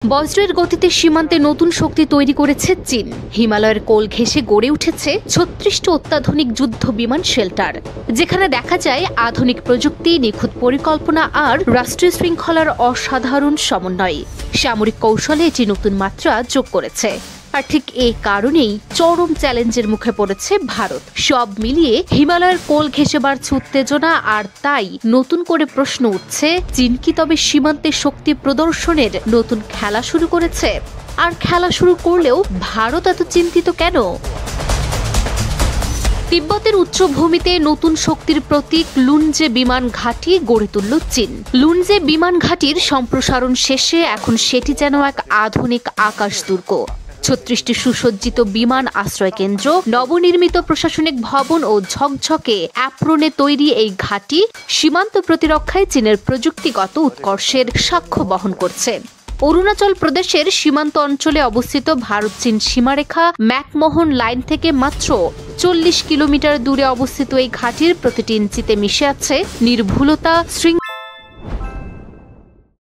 বজ্রের গতিতে সীমান্তে নতুন শক্তি তৈরি করেছে চীন। হিমালয়ের কোল ঘেঁষে গড়ে উঠেছে ৩৬টি অত্যাধুনিক যুদ্ধ বিমান শেল্টার, যেখানে দেখা যায় আধুনিক প্রযুক্তি, নিখুঁত পরিকল্পনা আর রাষ্ট্রীয় শৃঙ্খলার অসাধারণ সমন্বয়। সামরিক কৌশলে এটি নতুন মাত্রা যোগ করেছে। আর ঠিক এই কারণেই চরম চ্যালেঞ্জের মুখে পড়েছে ভারত। সব মিলিয়ে হিমালয়ের কোল ঘেঁষে বাড়ছে উত্তেজনা, আর তাই নতুন করে প্রশ্ন উঠছে, চীন কি তবে সীমান্তে শক্তি প্রদর্শনের নতুন খেলা শুরু করেছে? আর খেলা শুরু করলেও ভারত এত চিন্তিত কেন? তিব্বতের উচ্চভূমিতে নতুন শক্তির প্রতীক লুনজে বিমান ঘাঁটি গড়ে তুলল চীন। লুনজে বিমান ঘাঁটির সম্প্রসারণ শেষে এখন সেটি যেন এক আধুনিক আকাশ দুর্গ। ৩৬টি সুসজ্জিত বিমান আশ্রয় কেন্দ্র, নবনির্মিত প্রশাসনিক ভবন ও ঝকঝকে অ্যাপ্রনে তৈরি এই ঘাঁটি সীমান্ত প্রতিরক্ষায় চীনের প্রযুক্তিগত উৎকর্ষের সাক্ষ্য বহন করছে। অরুণাচল প্রদেশের সীমান্ত অঞ্চলে অবস্থিত ভারত চীন সীমারেখা ম্যাকমোহন লাইন থেকে মাত্র ৪০ কিলোমিটার দূরে অবস্থিত এই ঘাঁটির প্রতিটি ইঞ্চিতে মিশে আছে নির্ভুলতা, শৃঙ্খলা